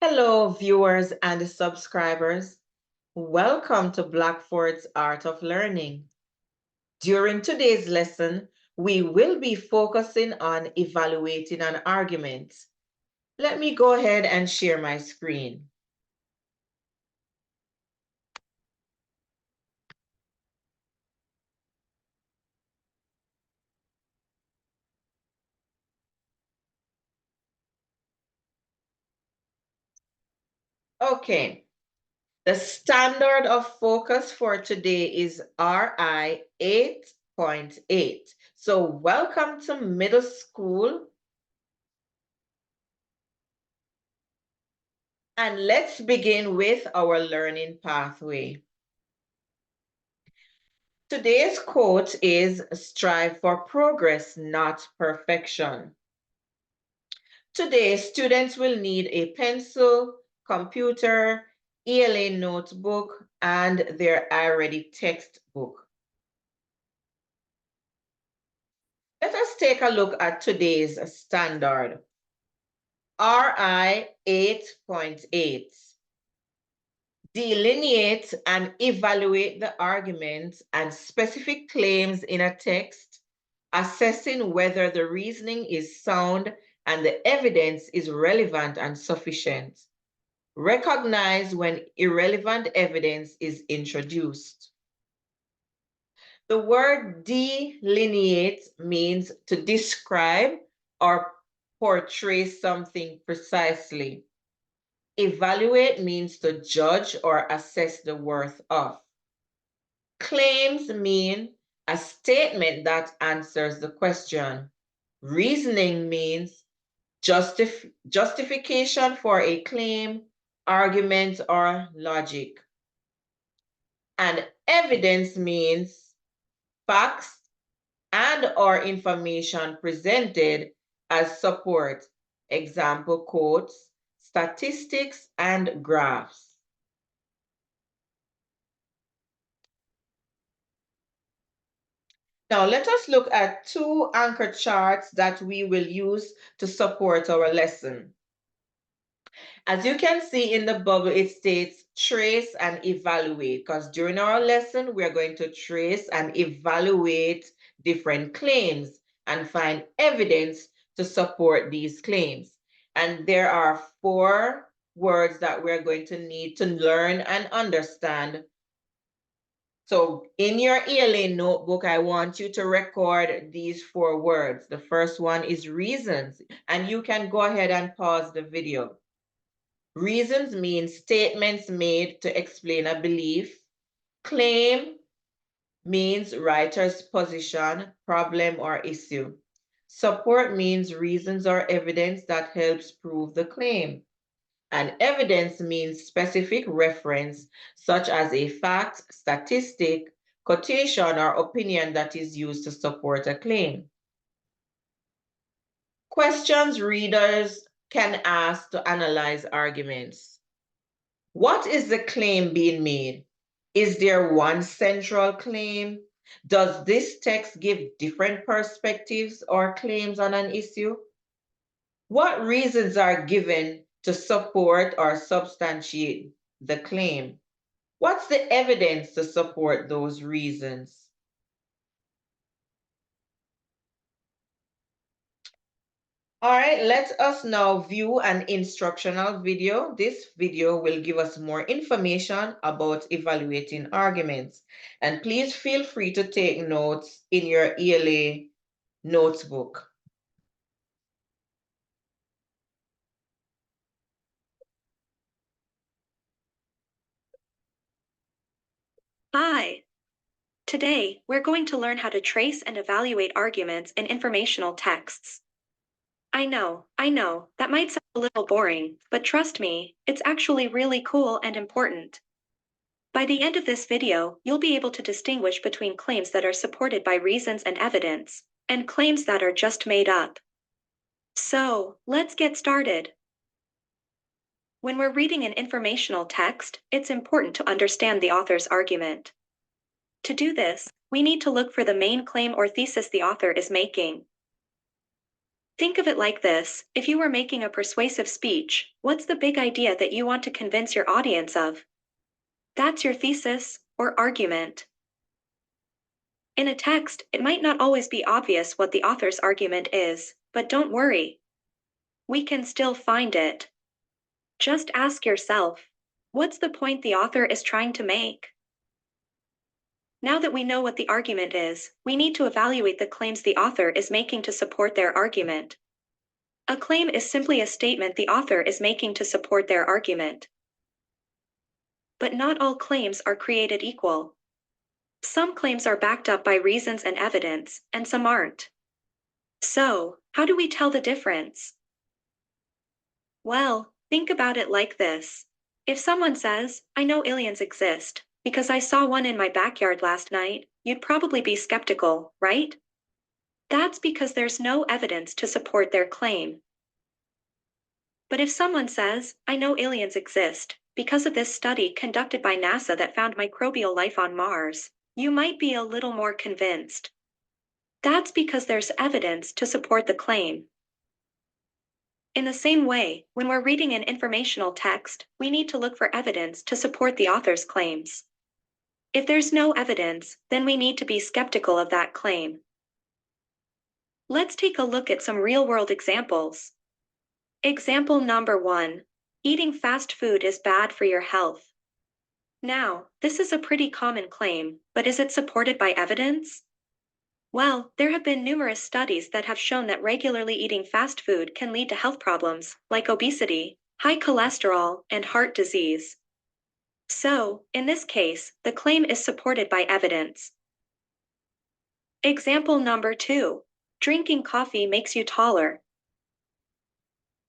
Hello, viewers and subscribers. Welcome to Blackford's Art of Learning. During today's lesson, we will be focusing on evaluating an argument. Let me go ahead and share my screen. Okay, the standard of focus for today is RI 8.8. So welcome to middle school. And let's begin with our learning pathway. Today's quote is strive for progress, not perfection. Today, students will need a pencil, computer, ELA notebook, and their iReady textbook. Let us take a look at today's standard. RI 8.8. Delineate and evaluate the arguments and specific claims in a text, assessing whether the reasoning is sound and the evidence is relevant and sufficient. Recognize when irrelevant evidence is introduced. The word delineate means to describe or portray something precisely. Evaluate means to judge or assess the worth of. Claims mean a statement that answers the question. Reasoning means justification for a claim, argument, or logic. And evidence means facts and or information presented as support. Example quotes, statistics, and graphs. Now let us look at two anchor charts that we will use to support our lesson. As you can see in the bubble, it states trace and evaluate, because during our lesson, we're going to trace and evaluate different claims and find evidence to support these claims. And there are 4 words that we're going to need to learn and understand. So in your ELA notebook, I want you to record these 4 words. The first one is reasons, and you can go ahead and pause the video. Reasons mean statements made to explain a belief. Claim means writer's position, problem, or issue. Support means reasons or evidence that helps prove the claim. And evidence means specific reference, such as a fact, statistic, quotation, or opinion that is used to support a claim. Questions readers can ask to analyze arguments. What is the claim being made? Is there one central claim? Does this text give different perspectives or claims on an issue? What reasons are given to support or substantiate the claim? What's the evidence to support those reasons? All right, let us now view an instructional video. This video will give us more information about evaluating arguments. And please feel free to take notes in your ELA notebook. Hi. Today, we're going to learn how to trace and evaluate arguments in informational texts. I know, that might sound a little boring, but trust me, it's actually really cool and important. By the end of this video, you'll be able to distinguish between claims that are supported by reasons and evidence, and claims that are just made up. So, let's get started. When we're reading an informational text, it's important to understand the author's argument. To do this, we need to look for the main claim or thesis the author is making. Think of it like this: if you were making a persuasive speech, what's the big idea that you want to convince your audience of? That's your thesis or argument. In a text, it might not always be obvious what the author's argument is, but don't worry. We can still find it. Just ask yourself, what's the point the author is trying to make? Now that we know what the argument is, we need to evaluate the claims the author is making to support their argument. A claim is simply a statement the author is making to support their argument. But not all claims are created equal. Some claims are backed up by reasons and evidence, and some aren't. So, how do we tell the difference? Well, think about it like this. If someone says, "I know aliens exist, because I saw one in my backyard last night," you'd probably be skeptical, right? That's because there's no evidence to support their claim. But if someone says, "I know aliens exist, because of this study conducted by NASA that found microbial life on Mars," you might be a little more convinced. That's because there's evidence to support the claim. In the same way, when we're reading an informational text, we need to look for evidence to support the author's claims. If there's no evidence, then we need to be skeptical of that claim. Let's take a look at some real-world examples. Example number 1. Eating fast food is bad for your health. Now, this is a pretty common claim, but is it supported by evidence? Well, there have been numerous studies that have shown that regularly eating fast food can lead to health problems like obesity, high cholesterol, and heart disease. So, in this case, the claim is supported by evidence. Example number 2. Drinking coffee makes you taller.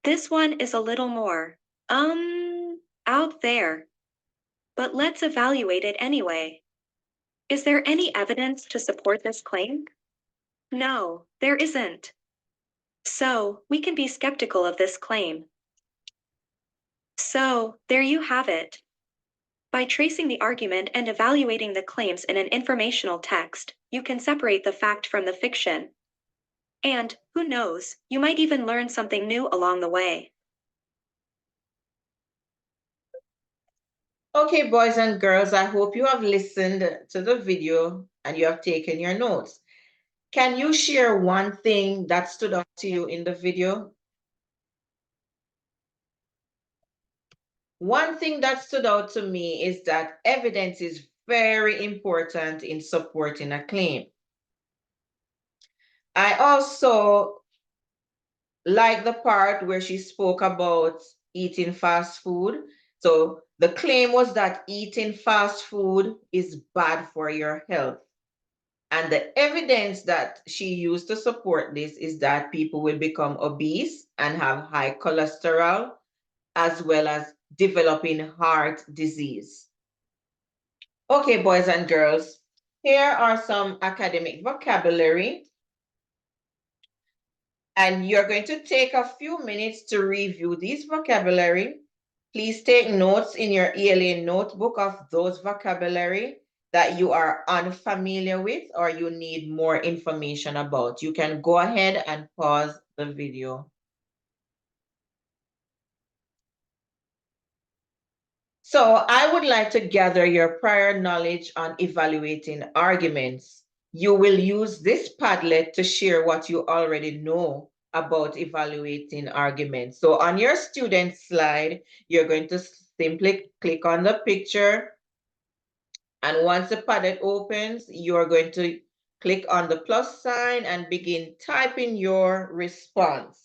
This one is a little more, out there. But let's evaluate it anyway. Is there any evidence to support this claim? No, there isn't. So, we can be skeptical of this claim. So, there you have it. By tracing the argument and evaluating the claims in an informational text, you can separate the fact from the fiction. And, who knows, you might even learn something new along the way. Okay, boys and girls, I hope you have listened to the video and you have taken your notes. Can you share one thing that stood out to you in the video? One thing that stood out to me is that evidence is very important in supporting a claim. I also like the part where she spoke about eating fast food. So the claim was that eating fast food is bad for your health. And the evidence that she used to support this is that people will become obese and have high cholesterol, as well as developing heart disease. Okay, boys and girls, here are some academic vocabulary. And you're going to take a few minutes to review these vocabulary. Please take notes in your ELA notebook of those vocabulary that you are unfamiliar with or you need more information about. You can go ahead and pause the video. So I would like to gather your prior knowledge on evaluating arguments. You will use this Padlet to share what you already know about evaluating arguments. So on your student slide, you're going to simply click on the picture. And once the Padlet opens, you're going to click on the plus sign and begin typing your response.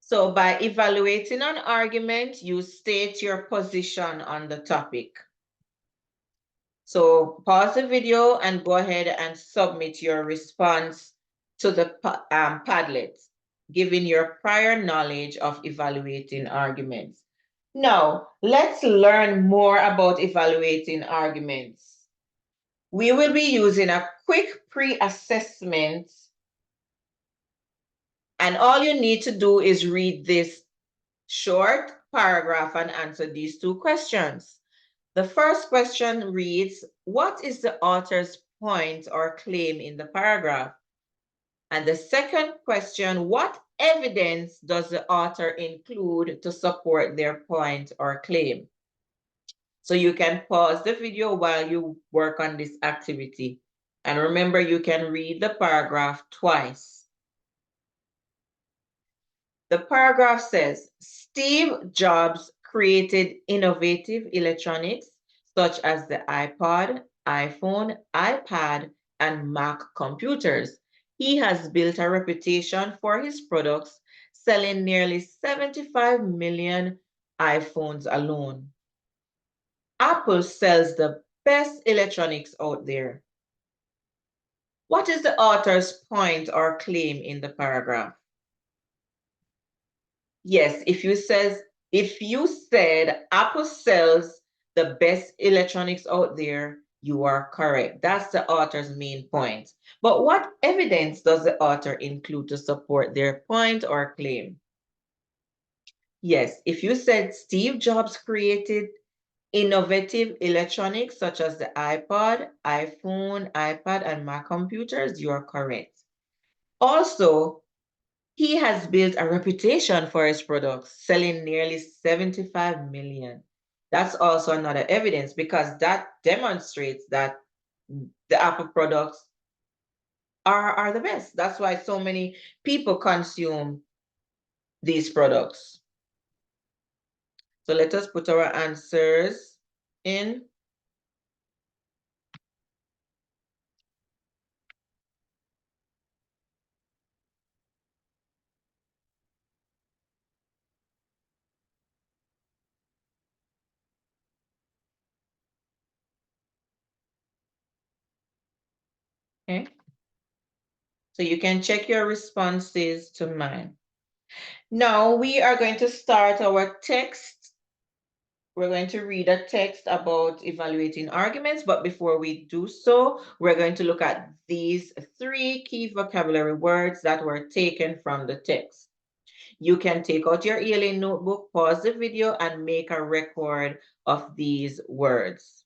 So by evaluating an argument, you state your position on the topic. So pause the video and go ahead and submit your response to the Padlet, giving your prior knowledge of evaluating arguments. Now, let's learn more about evaluating arguments. We will be using a quick pre-assessment, and all you need to do is read this short paragraph and answer these two questions. The first question reads, what is the author's point or claim in the paragraph? And the second question, what evidence does the author include to support their point or claim? So you can pause the video while you work on this activity. And remember, you can read the paragraph twice. The paragraph says, Steve Jobs created innovative electronics such as the iPod, iPhone, iPad, and Mac computers. He has built a reputation for his products, selling nearly 75 million iPhones alone. Apple sells the best electronics out there. What is the author's point or claim in the paragraph? Yes, if you said Apple sells the best electronics out there, you are correct. That's the author's main point. But what evidence does the author include to support their point or claim? Yes, if you said Steve Jobs created innovative electronics such as the iPod, iPhone, iPad, and Mac computers, you are correct. Also, he has built a reputation for his products, selling nearly 75 million. That's also another evidence because that demonstrates that the Apple products are the best. That's why so many people consume these products. So let us put our answers in. Okay. So you can check your responses to mine. Now we are going to start our text. We're going to read a text about evaluating arguments, but before we do so, we're going to look at these 3 key vocabulary words that were taken from the text. You can take out your ELA notebook, pause the video, and make a record of these words,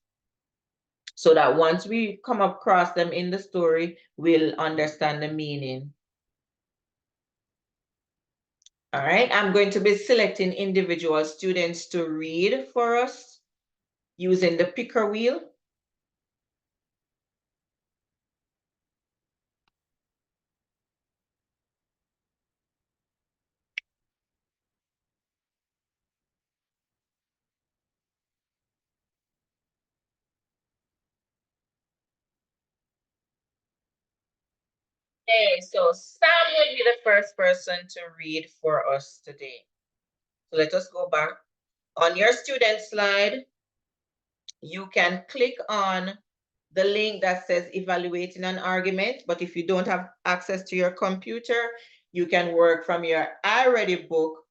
so that once we come across them in the story, we'll understand the meaning. All right, I'm going to be selecting individual students to read for us using the picker wheel. Okay, so Sam will be the first person to read for us today. So let us go back. On your student slide, you can click on the link that says evaluating an argument, but if you don't have access to your computer, you can work from your iReady book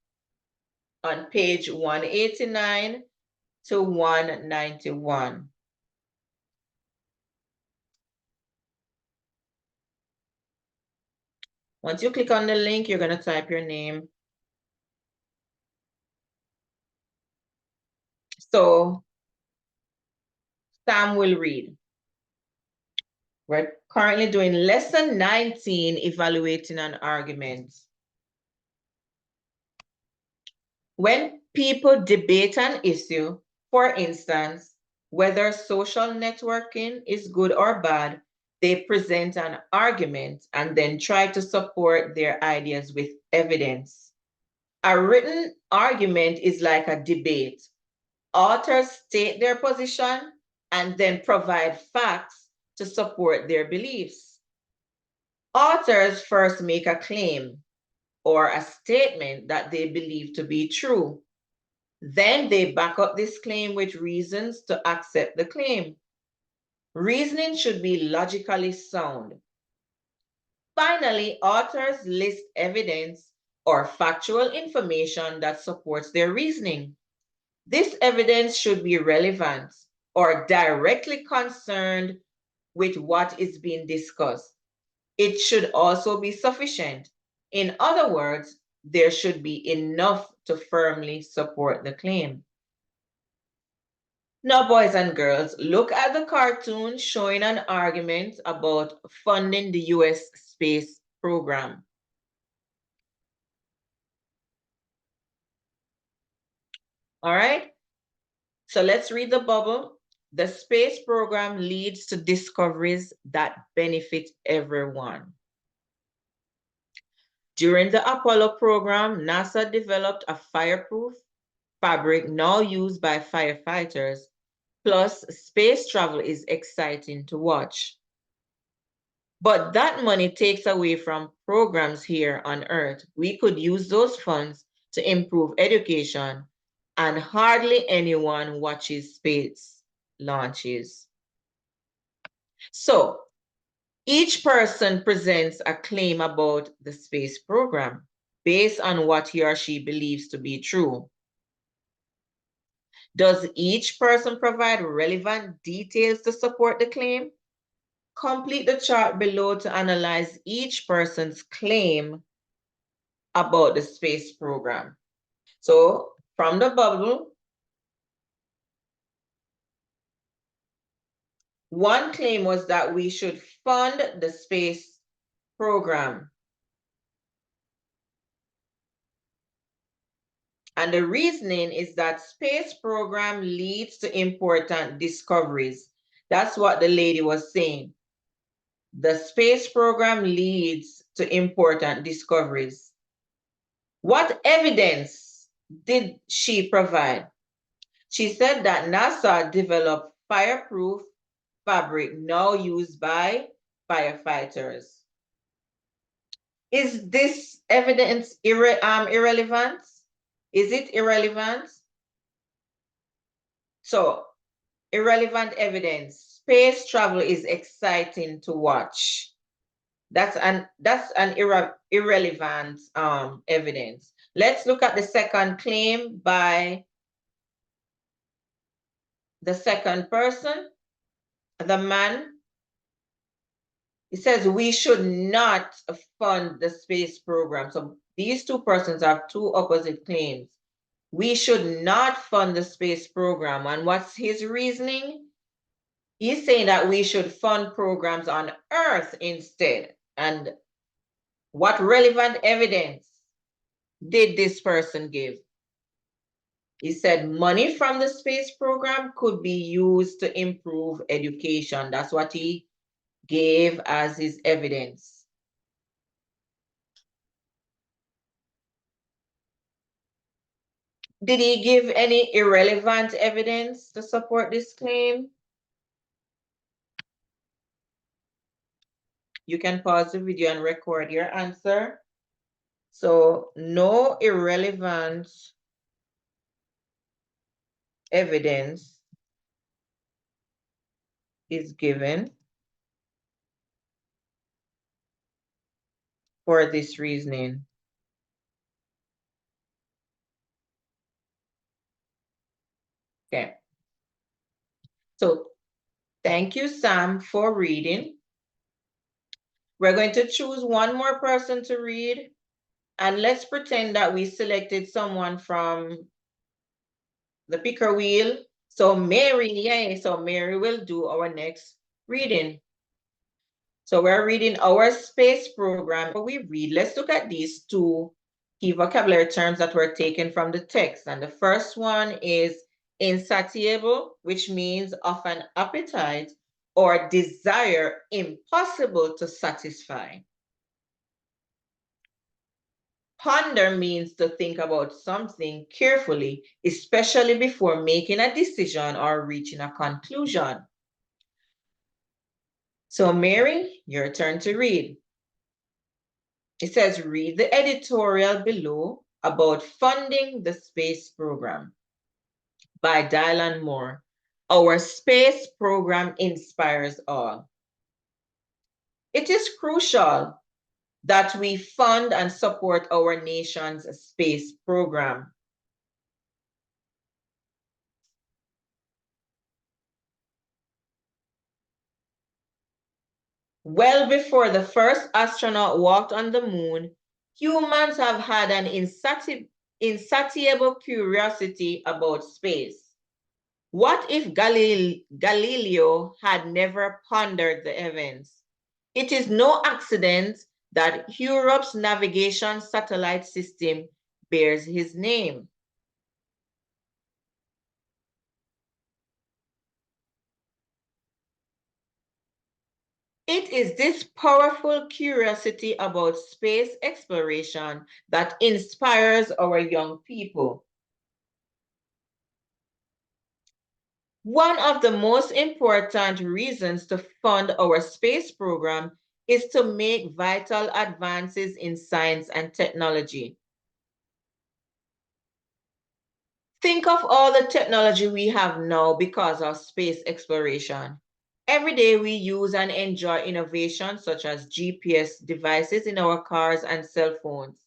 on page 189 to 191. Once you click on the link, you're going to type your name. So Sam will read. We're currently doing lesson 19, evaluating an argument. When people debate an issue, for instance, whether social networking is good or bad, they present an argument and then try to support their ideas with evidence. A written argument is like a debate. Authors state their position and then provide facts to support their beliefs. Authors first make a claim or a statement that they believe to be true. Then they back up this claim with reasons to accept the claim. Reasoning should be logically sound. Finally, authors list evidence or factual information that supports their reasoning. This evidence should be relevant or directly concerned with what is being discussed. It should also be sufficient. In other words, there should be enough to firmly support the claim. Now, boys and girls, look at the cartoon showing an argument about funding the US space program. All right, so let's read the bubble. The space program leads to discoveries that benefit everyone. During the Apollo program, NASA developed a fireproof fabric now used by firefighters. Plus, space travel is exciting to watch. But that money takes away from programs here on Earth. We could use those funds to improve education, and hardly anyone watches space launches. So, each person presents a claim about the space program based on what he or she believes to be true. Does each person provide relevant details to support the claim? Complete the chart below to analyze each person's claim about the space program. So from the bubble, one claim was that we should fund the space program. And the reasoning is that space program leads to important discoveries. That's what the lady was saying. The space program leads to important discoveries. What evidence did she provide? She said that NASA developed fireproof fabric now used by firefighters. Is this evidence irrelevant? Is it irrelevant? So, irrelevant evidence. Space travel is exciting to watch. That's an irrelevant evidence. Let's look at the second claim by the second person, the man. It says we should not fund the space program. So these two persons have two opposite claims. We should not fund the space program. And what's his reasoning? He's saying that we should fund programs on Earth instead. And what relevant evidence did this person give? He said money from the space program could be used to improve education. That's what he gave as his evidence. Did he give any irrelevant evidence to support this claim? You can pause the video and record your answer. So no irrelevant evidence is given for this reasoning. Okay. So thank you, Sam, for reading. We're going to choose one more person to read, and let's pretend that we selected someone from the picker wheel. So Mary, yay, so Mary will do our next reading. So we're reading our space program. We read, let's look at these two key vocabulary terms that were taken from the text. And the first one is insatiable, which means of an appetite or desire impossible to satisfy. Ponder means to think about something carefully, especially before making a decision or reaching a conclusion. So Mary, your turn to read. It says, read the editorial below about funding the space program by Dylan Moore, Our space program inspires all. It is crucial that we fund and support our nation's space program. Well before the first astronaut walked on the moon, humans have had an insatiable curiosity about space. What if Galileo had never pondered the heavens? It is no accident that Europe's navigation satellite system bears his name. It is this powerful curiosity about space exploration that inspires our young people. One of the most important reasons to fund our space program is to make vital advances in science and technology. Think of all the technology we have now because of space exploration. Every day we use and enjoy innovation such as GPS devices in our cars and cell phones.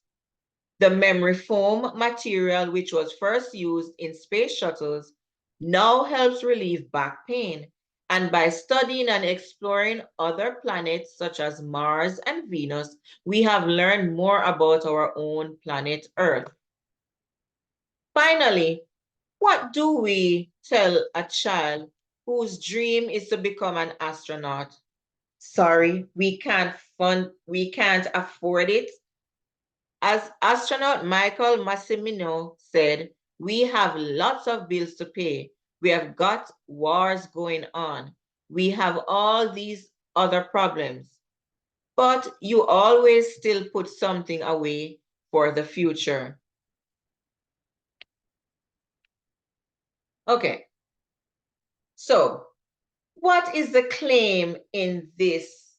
The memory foam material, which was first used in space shuttles, now helps relieve back pain. And by studying and exploring other planets such as Mars and Venus, we have learned more about our own planet Earth. Finally, what do we tell a child whose dream is to become an astronaut? Sorry, we can't afford it. As astronaut Michael Massimino said, we have lots of bills to pay. We have got wars going on. We have all these other problems. But you always still put something away for the future. Okay, so what is the claim in this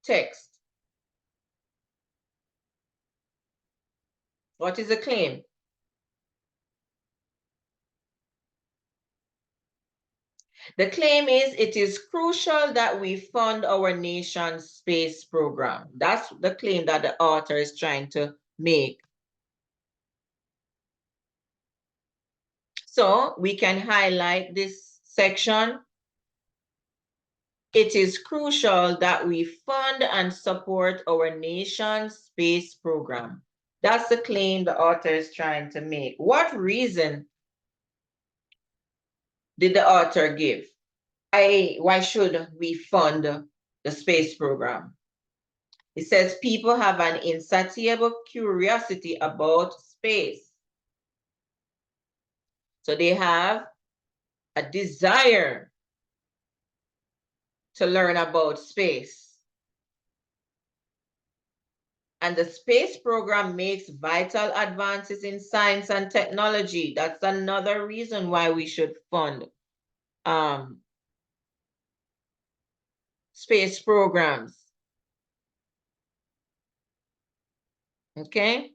text? What is the claim? The claim is it is crucial that we fund our nation's space program. That's the claim that the author is trying to make. So we can highlight this section. It is crucial that we fund and support our nation's space program. That's the claim the author is trying to make. What reason did the author give? Why should we fund the space program? It says people have an insatiable curiosity about space. So they have a desire to learn about space. And the space program makes vital advances in science and technology. That's another reason why we should fund space programs. Okay?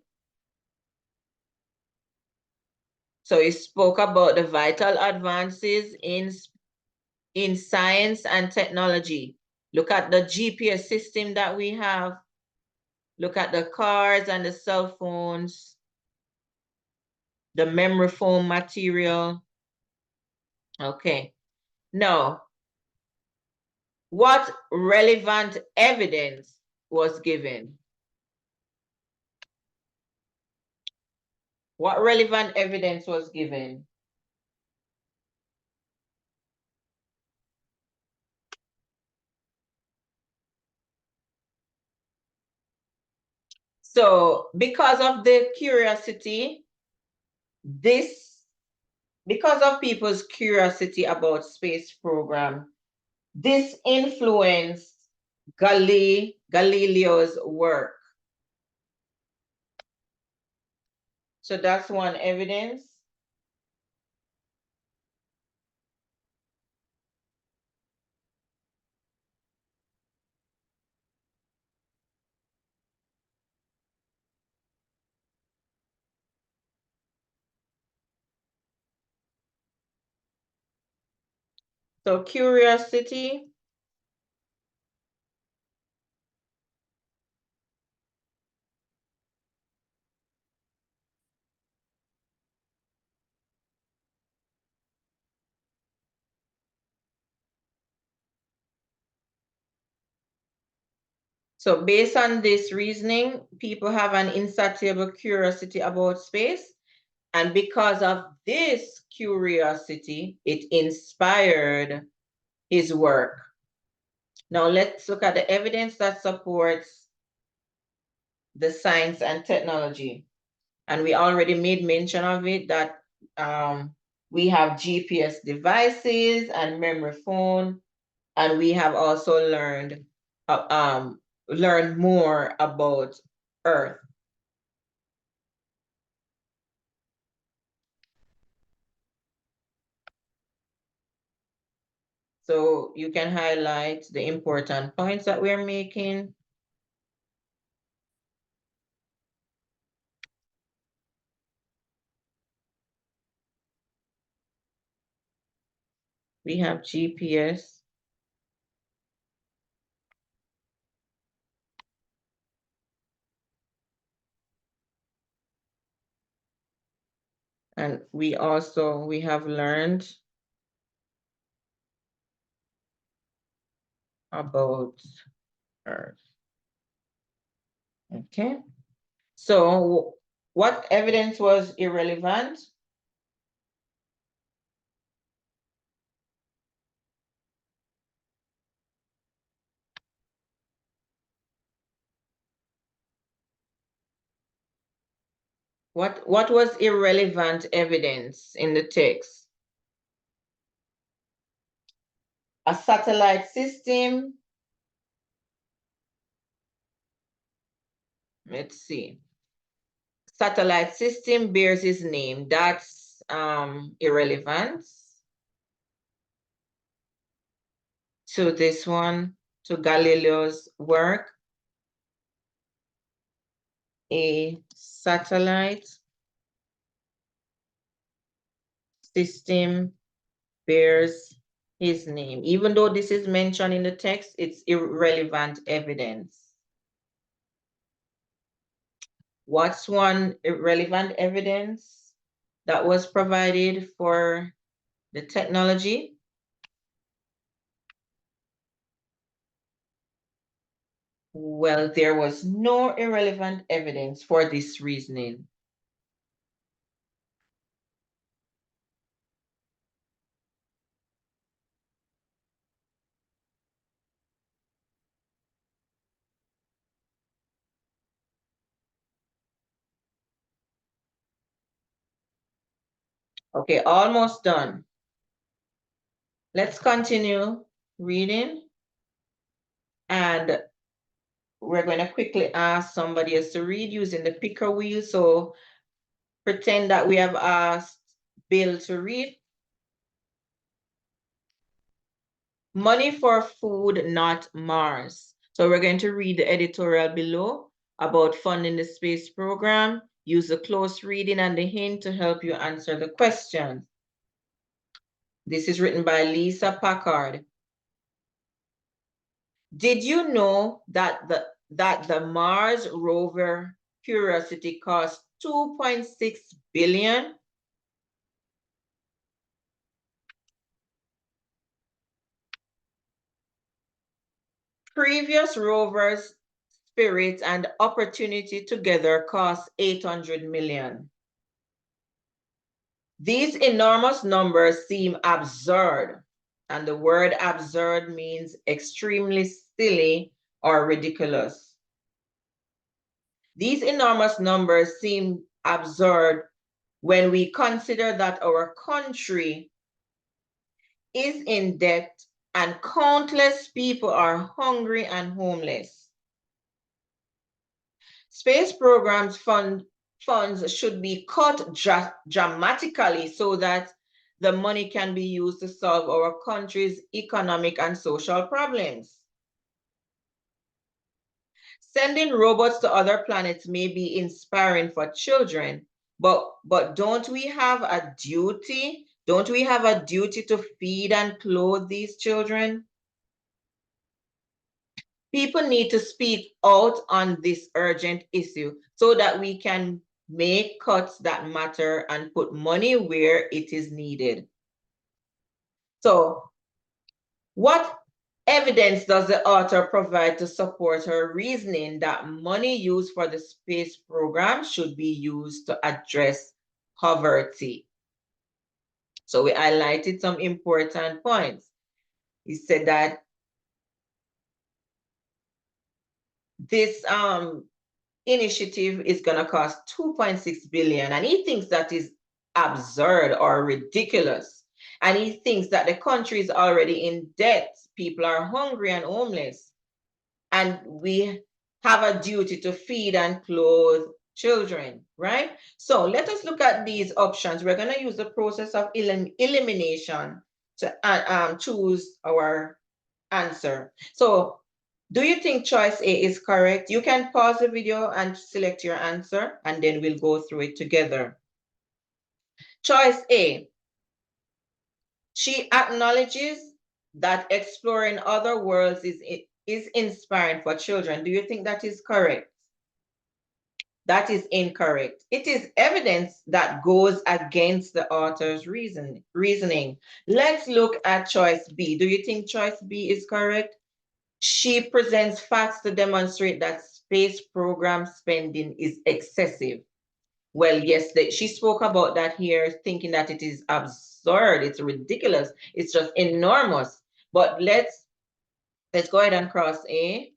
So he spoke about the vital advances in science and technology. Look at the GPS system that we have. Look at the cars and the cell phones, the memory foam material. Okay. Now, what relevant evidence was given? What relevant evidence was given? So because of the curiosity, because of people's curiosity about space program, this influenced Galileo's work. So that's one evidence. So curiosity. So based on this reasoning, people have an insatiable curiosity about space. And because of this curiosity, it inspired his work. Now let's look at the evidence that supports the science and technology. And we already made mention of it that we have GPS devices and memory phone, and we have also learned more about Earth. So you can highlight the important points that we're making. We have GPS. And we have learned about Earth. Okay. So what evidence was irrelevant? What was irrelevant evidence in the text? A satellite system. Let's see. Satellite system bears his name. That's irrelevant to this one, to Galileo's work. A satellite system bears his name. Even though this is mentioned in the text, it's irrelevant evidence. What's one irrelevant evidence that was provided for the technology? Well, there was no irrelevant evidence for this reasoning. Okay, almost done. Let's continue reading. And we're going to quickly ask somebody else to read using the picker wheel. So pretend that we have asked Bill to read. Money for food, not Mars. So we're going to read the editorial below about funding the space program. Use the close reading and the hint to help you answer the question. This is written by Lisa Packard. Did you know that the Mars rover Curiosity cost $2.6 billion? Previous rovers Spirit and Opportunity together cost 800 million. These enormous numbers seem absurd, and the word absurd means extremely silly or ridiculous. These enormous numbers seem absurd when we consider that our country is in debt and countless people are hungry and homeless. Space programs funds should be cut dramatically so that the money can be used to solve our country's economic and social problems. Sending robots to other planets may be inspiring for children, but don't we have a duty Don't we have a duty to feed and clothe these children? People need to speak out on this urgent issue so that we can make cuts that matter and put money where it is needed. So, what evidence does the author provide to support her reasoning that money used for the space program should be used to address poverty? So we highlighted some important points. He said that this initiative is going to cost 2.6 billion, and he thinks that is absurd or ridiculous. And he thinks that the country is already in debt. People are hungry and homeless. And we have a duty to feed and clothe children, right? So let us look at these options. We're going to use the process of elimination to choose our answer. So do you think choice A is correct? You can pause the video and select your answer, and then we'll go through it together. Choice A, she acknowledges that exploring other worlds is inspiring for children. Do you think that is correct? That is incorrect. It is evidence that goes against the author's reasoning. Let's look at choice B. Do you think choice B is correct? She presents facts to demonstrate that space program spending is excessive. Well, yes, she spoke about that here, thinking that it is absurd, it's ridiculous, it's just enormous. But let's go ahead and cross A.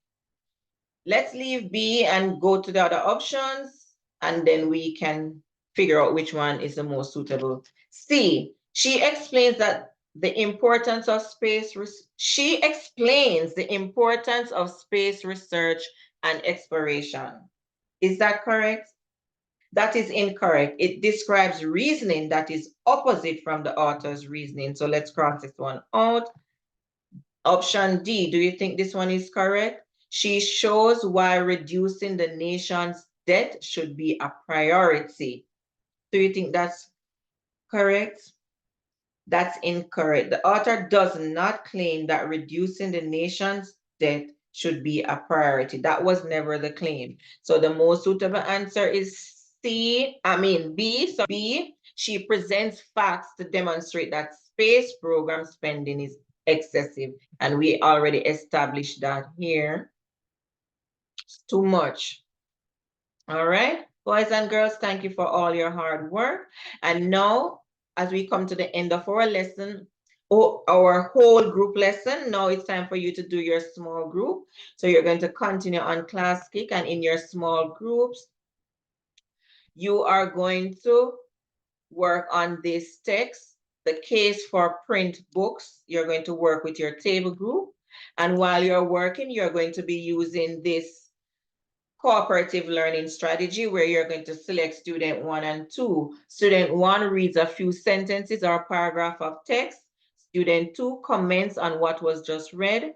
Let's leave B and go to the other options, and then we can figure out which one is the most suitable. C, she explains that the importance of she explains the importance of space research and exploration. Is that correct? That is incorrect. It describes reasoning that is opposite from the author's reasoning. So let's cross this one out. Option D, do you think this one is correct? She shows why reducing the nation's debt should be a priority. Do you think that's correct? That's incorrect. The author does not claim that reducing the nation's debt should be a priority. That was never the claim. So the most suitable answer is B. So B, she presents facts to demonstrate that space program spending is excessive. And we already established that here. It's too much. All right, boys and girls, thank you for all your hard work. And now, as we come to the end of our lesson, our whole group lesson, now it's time for you to do your small group. So you're going to continue on Class Kick, and in your small groups, you are going to work on this text, the case for print books. You're going to work with your table group. And while you're working, you're going to be using this cooperative learning strategy where you're going to select student 1 and 2. Student 1 reads a few sentences or a paragraph of text. Student 2 comments on what was just read.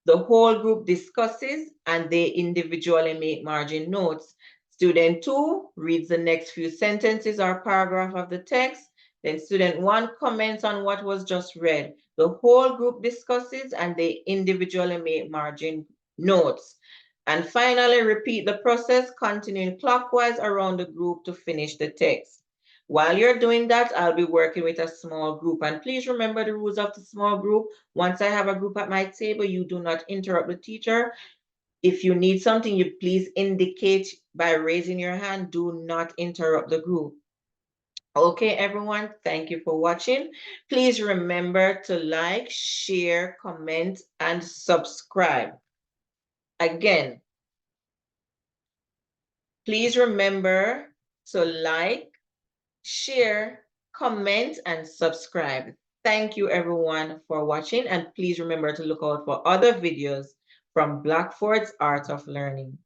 The whole group discusses and they individually make margin notes. Student 2 reads the next few sentences or paragraph of the text. Then student 1 comments on what was just read. The whole group discusses and they individually make margin notes. And finally, repeat the process, continuing clockwise around the group to finish the text. While you're doing that, I'll be working with a small group. And please remember the rules of the small group. Once I have a group at my table, you do not interrupt the teacher. If you need something, you please indicate by raising your hand. Do not interrupt the group. Okay, everyone, thank you for watching. Please remember to like, share, comment, and subscribe. Again, please remember to like, share, comment, and subscribe. Thank you everyone for watching, and please remember to look out for other videos from Blackford's Art of Learning.